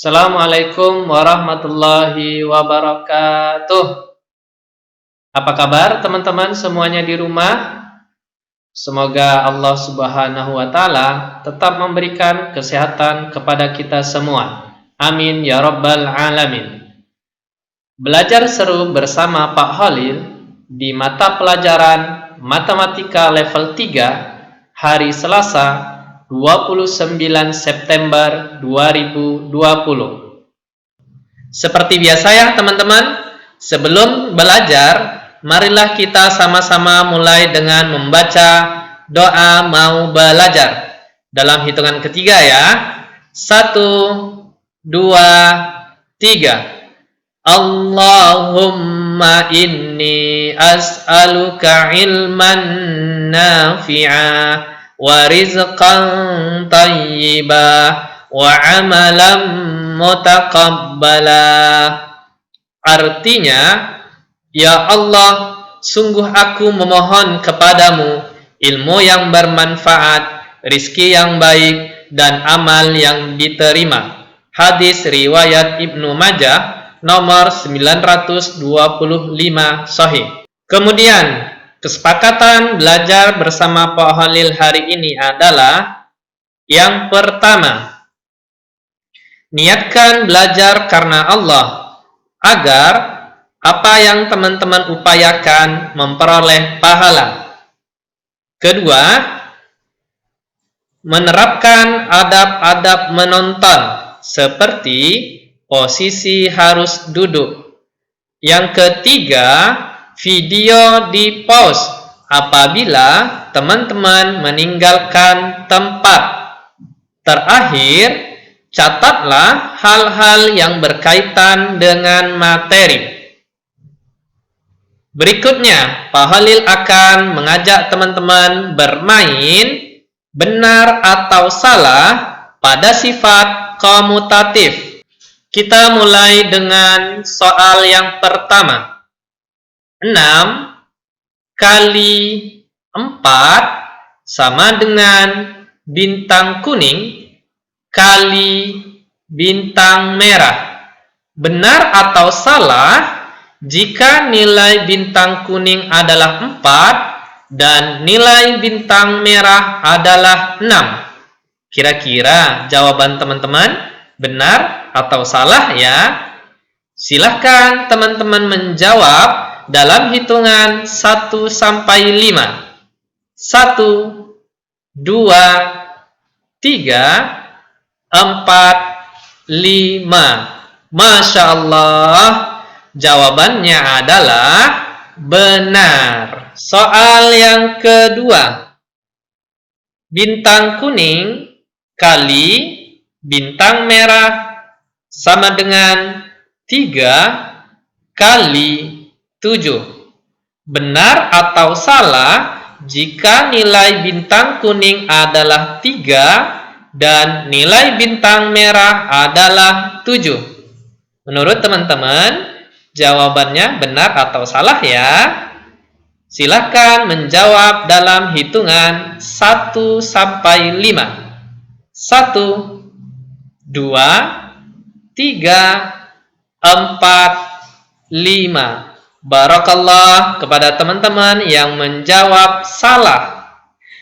Assalamualaikum warahmatullahi wabarakatuh. Apa kabar teman-teman semuanya di rumah? Semoga Allah Subhanahu wa Ta'ala tetap memberikan kesehatan kepada kita semua. Amin ya rabbal alamin. Belajar seru bersama Pak Khalil di mata pelajaran Matematika level 3 hari Selasa 29 September 2020. Seperti biasa ya teman-teman, sebelum belajar, marilah kita sama-sama mulai dengan membaca doa mau belajar. Dalam hitungan ketiga ya. 1, 2, 3. Allahumma inni as'aluka ilman nafi'a wa rizqan tayyibah wa amalan mutaqabbala. Artinya, ya Allah, sungguh aku memohon kepadamu ilmu yang bermanfaat, rizki yang baik, dan amal yang diterima. Hadis riwayat Ibnu Majah nomor 925 sahih. Kemudian kesepakatan belajar bersama Pak Khalil hari ini adalah yang pertama, niatkan belajar karena Allah agar apa yang teman-teman upayakan memperoleh pahala. Kedua, menerapkan adab-adab menonton seperti posisi harus duduk. Yang ketiga, video di pause apabila teman-teman meninggalkan tempat. Terakhir, catatlah hal-hal yang berkaitan dengan materi. Berikutnya, Pak Khalil akan mengajak teman-teman bermain benar atau salah pada sifat komutatif. Kita mulai dengan soal yang pertama. 6 kali 4 sama dengan bintang kuning kali bintang merah. Benar atau salah jika nilai bintang kuning adalah 4 dan nilai bintang merah adalah 6? Kira-kira jawaban teman-teman benar atau salah ya? Silahkan teman-teman menjawab dalam hitungan 1 sampai 5. 1, 2, 3, 4, 5. Masya Allah, jawabannya adalah benar. Soal yang kedua. Bintang kuning kali bintang merah sama dengan 3 kali 7. Benar atau salah jika nilai bintang kuning adalah 3 dan nilai bintang merah adalah 7? Menurut teman-teman, jawabannya benar atau salah ya? Silahkan menjawab dalam hitungan 1 sampai 5. 1, 2, 3, 4, 5. Barakallah kepada teman-teman yang menjawab salah.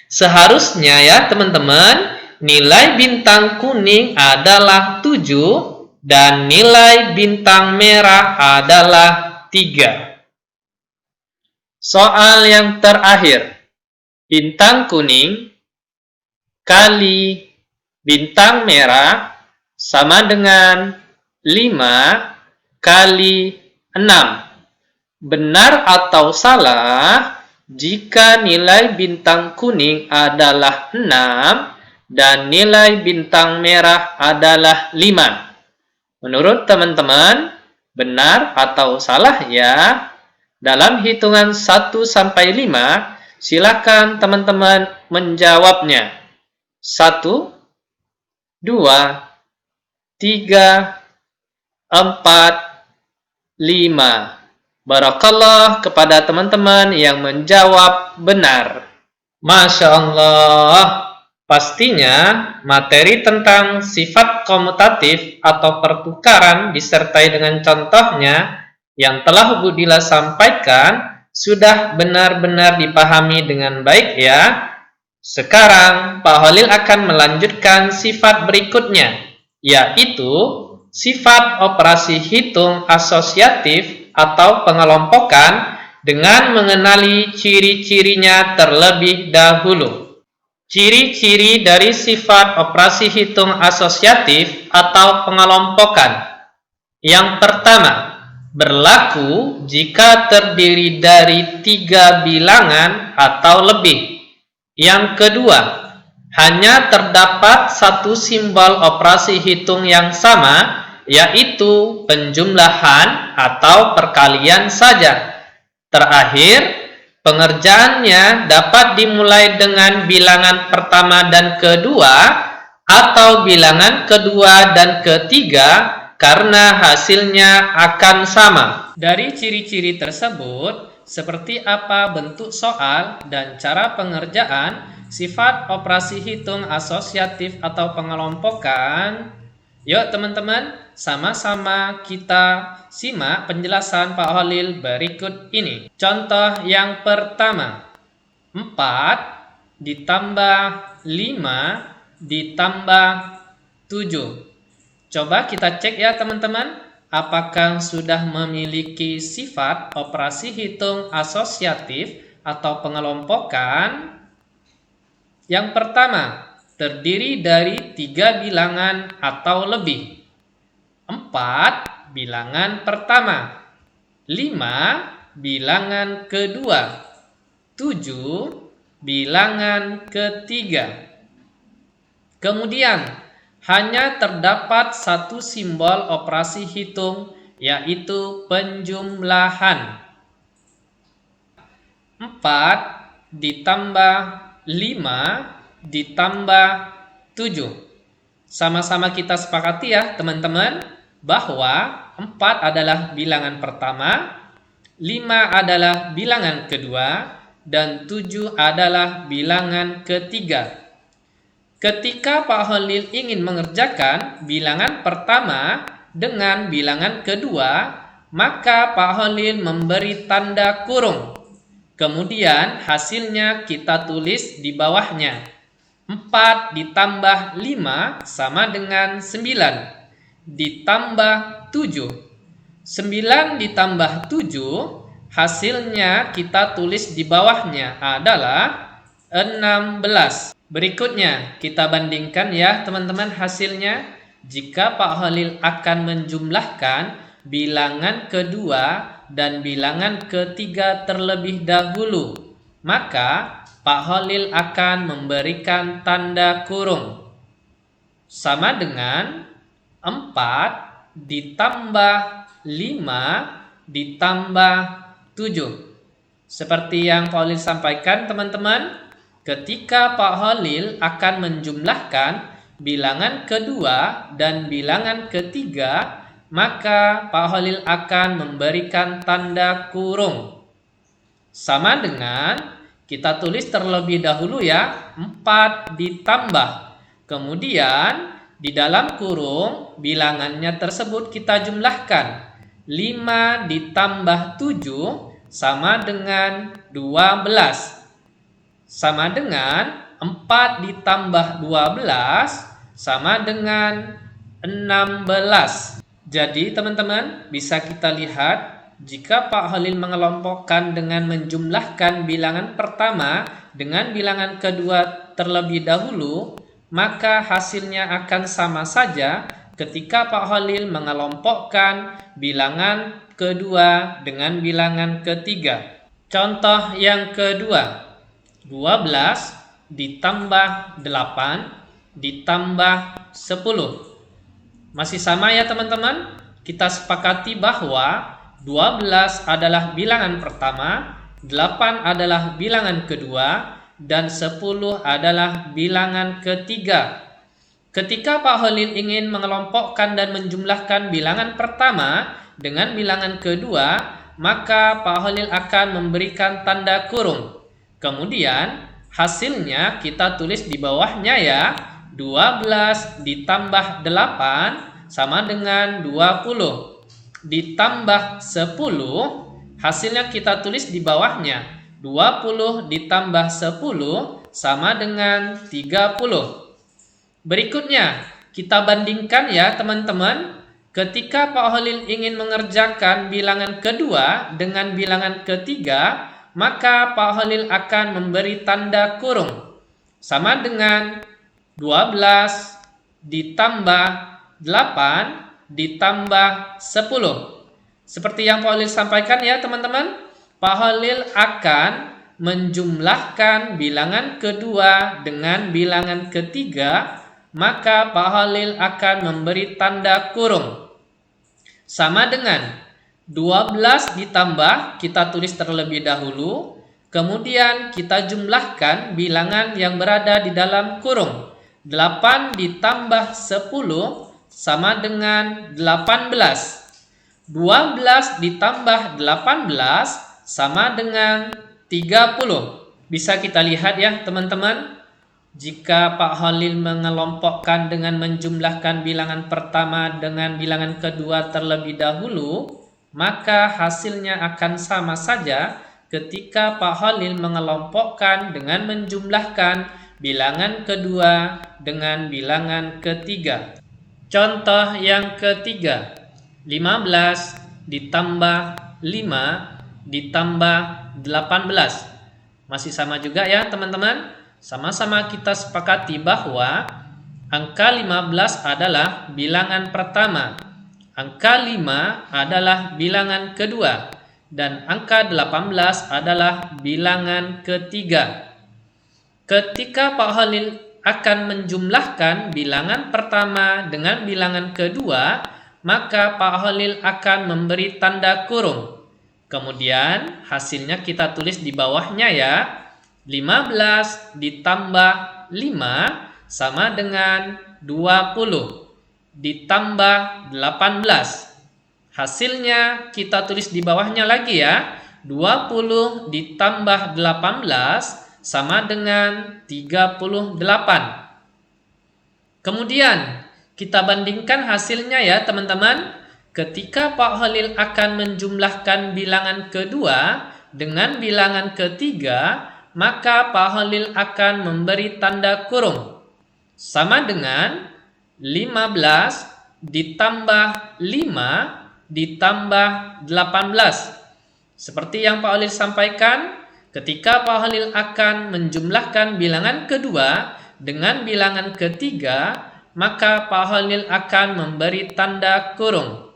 Seharusnya ya teman-teman, nilai bintang kuning adalah 7 dan nilai bintang merah adalah 3. Soal yang terakhir. Bintang kuning kali bintang merah sama dengan 5 kali 6. Benar atau salah jika nilai bintang kuning adalah 6 dan nilai bintang merah adalah 5? Menurut teman-teman, benar atau salah ya? Dalam hitungan 1 sampai 5, silakan teman-teman menjawabnya. 1, 2, 3, 4, 5. Barakallah kepada teman-teman yang menjawab benar. Masya Allah. Pastinya, materi tentang sifat komutatif atau pertukaran disertai dengan contohnya yang telah Bu Dila sampaikan sudah benar-benar dipahami dengan baik ya. Sekarang, Pak Holil akan melanjutkan sifat berikutnya, yaitu sifat operasi hitung asosiatif atau pengelompokan dengan mengenali ciri-cirinya terlebih dahulu. Ciri-ciri dari sifat operasi hitung asosiatif atau pengelompokan. Yang pertama, berlaku jika terdiri dari 3 bilangan atau lebih. Yang kedua, hanya terdapat satu simbol operasi hitung yang sama, yaitu penjumlahan atau perkalian saja. Terakhir, pengerjaannya dapat dimulai dengan bilangan pertama dan kedua atau bilangan kedua dan ketiga karena hasilnya akan sama. Dari ciri-ciri tersebut, seperti apa bentuk soal dan cara pengerjaan sifat operasi hitung asosiatif atau pengelompokan? Yuk teman-teman, sama-sama kita simak penjelasan Pak Holil berikut ini. Contoh yang pertama, 4 ditambah 5 ditambah 7. Coba kita cek ya teman-teman, apakah sudah memiliki sifat operasi hitung asosiatif atau pengelompokan? Yang pertama, terdiri dari 3 bilangan atau lebih. 4 bilangan pertama, 5 bilangan kedua, 7 bilangan ketiga. Kemudian, hanya terdapat satu simbol operasi hitung, yaitu penjumlahan. 4 ditambah 5 ditambah 7. Sama-sama kita sepakati ya teman-teman, bahwa 4 adalah bilangan pertama, 5 adalah bilangan kedua, dan 7 adalah bilangan ketiga. Ketika Pak Holil ingin mengerjakan bilangan pertama dengan bilangan kedua, maka Pak Holil memberi tanda kurung. Kemudian hasilnya kita tulis di bawahnya. 4 ditambah 5 sama dengan 9 ditambah 7. 9 ditambah 7 hasilnya kita tulis di bawahnya adalah 16. Berikutnya kita bandingkan ya teman-teman hasilnya. Jika Pak Holil akan menjumlahkan bilangan kedua dan bilangan ketiga terlebih dahulu, maka Pak Holil akan memberikan tanda kurung. Sama dengan 4 ditambah 5 ditambah 7. Seperti yang Pak Holil sampaikan teman-teman, ketika Pak Holil akan menjumlahkan bilangan kedua dan bilangan ketiga, maka Pak Holil akan memberikan tanda kurung. Sama dengan kita tulis terlebih dahulu ya, 4 ditambah. Kemudian di dalam kurung bilangannya tersebut kita jumlahkan. 5 ditambah 7 sama dengan 12. Sama dengan 4 ditambah 12 sama dengan 16. Jadi teman-teman bisa kita lihat, jika Pak Holil mengelompokkan dengan menjumlahkan bilangan pertama dengan bilangan kedua terlebih dahulu, maka hasilnya akan sama saja ketika Pak Holil mengelompokkan bilangan kedua dengan bilangan ketiga. Contoh yang kedua, 12 ditambah 8 ditambah 10. Masih sama ya teman-teman? Kita sepakati bahwa 12 adalah bilangan pertama, 8 adalah bilangan kedua, dan 10 adalah bilangan ketiga. Ketika Pak Holil ingin mengelompokkan dan menjumlahkan bilangan pertama dengan bilangan kedua, maka Pak Holil akan memberikan tanda kurung. Kemudian Hasilnya kita tulis di bawahnya ya. 12 ditambah 8 sama dengan 20. Ditambah 10, hasilnya kita tulis di bawahnya. 20 ditambah 10 sama dengan 30. Berikutnya, kita bandingkan ya teman-teman. Ketika Pak Holil ingin mengerjakan bilangan kedua dengan bilangan ketiga, maka Pak Holil akan memberi tanda kurung. Sama dengan 12 ditambah 8 ditambah 10. Seperti yang Pak Holil sampaikan ya teman-teman, Pak Holil akan menjumlahkan bilangan kedua dengan bilangan ketiga, maka Pak Holil akan memberi tanda kurung. Sama dengan 12 ditambah, kita tulis terlebih dahulu, kemudian kita jumlahkan bilangan yang berada di dalam kurung. 8 ditambah 10 sama dengan 18. 12 ditambah 18 sama dengan 30. Bisa kita lihat ya teman-teman. Jika Pak Holil mengelompokkan dengan menjumlahkan bilangan pertama dengan bilangan kedua terlebih dahulu, maka hasilnya akan sama saja ketika Pak Holil mengelompokkan dengan menjumlahkan bilangan kedua dengan bilangan ketiga. Contoh yang ketiga, 15 ditambah 5 ditambah 18. Masih sama juga ya teman-teman. Sama-sama kita sepakati bahwa angka 15 adalah bilangan pertama, angka 5 adalah bilangan kedua, dan angka 18 adalah bilangan ketiga. Ketika Pak Holil akan menjumlahkan bilangan pertama dengan bilangan kedua, maka Pak Holil akan memberi tanda kurung. Kemudian hasilnya kita tulis di bawahnya ya. 15 ditambah 5 sama dengan 20 ditambah 18. Hasilnya kita tulis di bawahnya lagi ya. 20 ditambah 18 sama dengan 38. Kemudian kita bandingkan hasilnya ya teman-teman. Ketika Pak Holil akan menjumlahkan bilangan kedua dengan bilangan ketiga, maka Pak Holil akan memberi tanda kurung. Sama dengan 15 ditambah 5 ditambah 18. Seperti yang Pak Holil sampaikan, ketika Pak Holil akan menjumlahkan bilangan kedua dengan bilangan ketiga, maka Pak Holil akan memberi tanda kurung.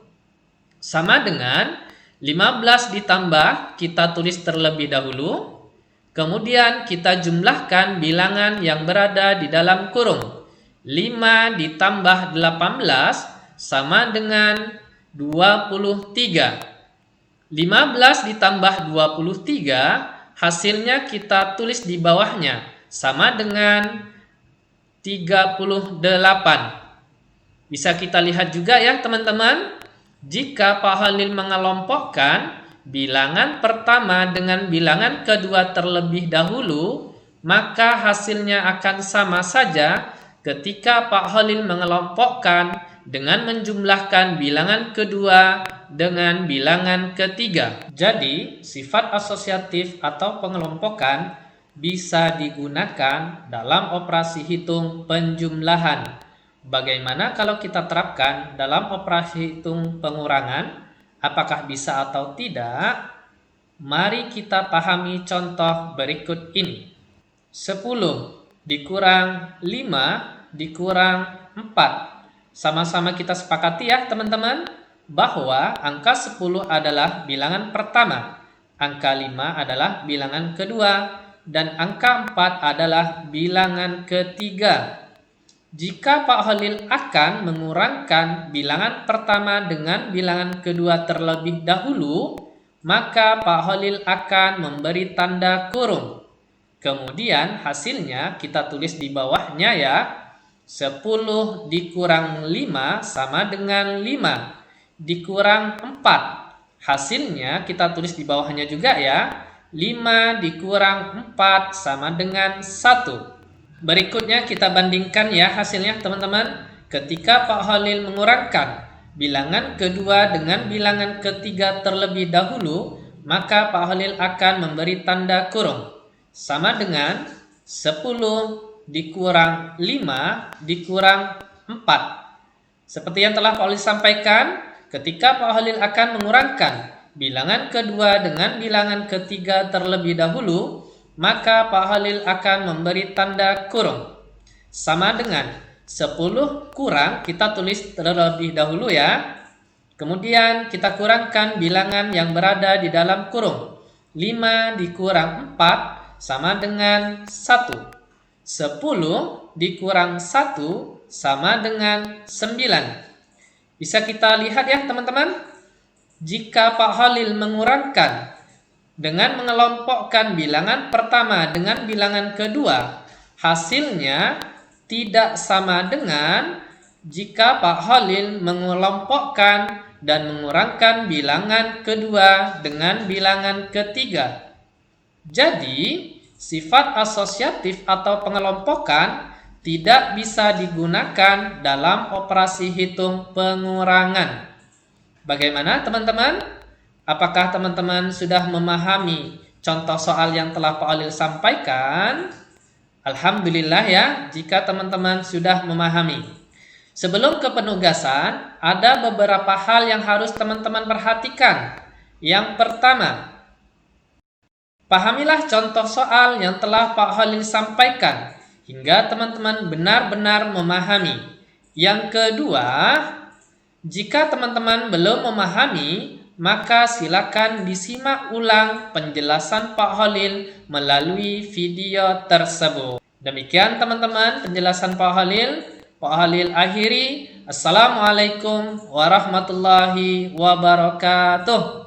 Sama dengan 15 ditambah, kita tulis terlebih dahulu, kemudian kita jumlahkan bilangan yang berada di dalam kurung. 5 ditambah 18 sama dengan 23. 15 ditambah 23, hasilnya kita tulis di bawahnya, sama dengan 38. Bisa kita lihat juga ya teman-teman, jika Pak Holil mengelompokkan bilangan pertama dengan bilangan kedua terlebih dahulu, maka hasilnya akan sama saja ketika Pak Holil mengelompokkan dengan menjumlahkan bilangan kedua dengan bilangan ketiga. Jadi, sifat asosiatif atau pengelompokan bisa digunakan dalam operasi hitung penjumlahan. Bagaimana kalau kita terapkan dalam operasi hitung pengurangan? Apakah bisa atau tidak? Mari kita pahami contoh berikut ini. 10 dikurang 5 dikurang 4. Sama-sama kita sepakati ya teman-teman, bahwa angka 10 adalah bilangan pertama, angka 5 adalah bilangan kedua, dan angka 4 adalah bilangan ketiga. Jika Pak Holil akan mengurangkan bilangan pertama dengan bilangan kedua terlebih dahulu, maka Pak Holil akan memberi tanda kurung. Kemudian hasilnya kita tulis di bawahnya ya. 10 dikurang 5 sama dengan 5 dikurang 4. Hasilnya kita tulis di bawahnya juga ya. 5 dikurang 4 sama dengan 1. Berikutnya kita bandingkan ya hasilnya teman-teman. Ketika Pak Khalil mengurangkan bilangan kedua dengan bilangan ketiga terlebih dahulu, maka Pak Khalil akan memberi tanda kurung. Sama dengan 10 dikurang 5 dikurang 4. Seperti yang telah Pak Khalil sampaikan, ketika Pak Khalil akan mengurangkan bilangan kedua dengan bilangan ketiga terlebih dahulu, maka Pak Khalil akan memberi tanda kurung. Sama dengan 10 kurang, kita tulis terlebih dahulu ya. Kemudian kita kurangkan bilangan yang berada di dalam kurung. 5 dikurang 4 sama dengan 1. 10 dikurang 1 sama dengan 9. Bisa kita lihat ya teman-teman. Jika Pak Khalil mengurangkan dengan mengelompokkan bilangan pertama dengan bilangan kedua, hasilnya tidak sama dengan jika Pak Khalil mengelompokkan dan mengurangkan bilangan kedua dengan bilangan ketiga. Jadi, sifat asosiatif atau pengelompokan tidak bisa digunakan dalam operasi hitung pengurangan. Bagaimana teman-teman? Apakah teman-teman sudah memahami contoh soal yang telah Pak Khalil sampaikan? Alhamdulillah ya, jika teman-teman sudah memahami. Sebelum ke penugasan, ada beberapa hal yang harus teman-teman perhatikan. Yang pertama, pahamilah contoh soal yang telah Pak Khalil sampaikan hingga teman-teman benar-benar memahami. Yang kedua, jika teman-teman belum memahami, maka silakan disimak ulang penjelasan Pak Khalil melalui video tersebut. Demikian teman-teman penjelasan Pak Khalil. Pak Khalil akhiri. Assalamualaikum warahmatullahi wabarakatuh.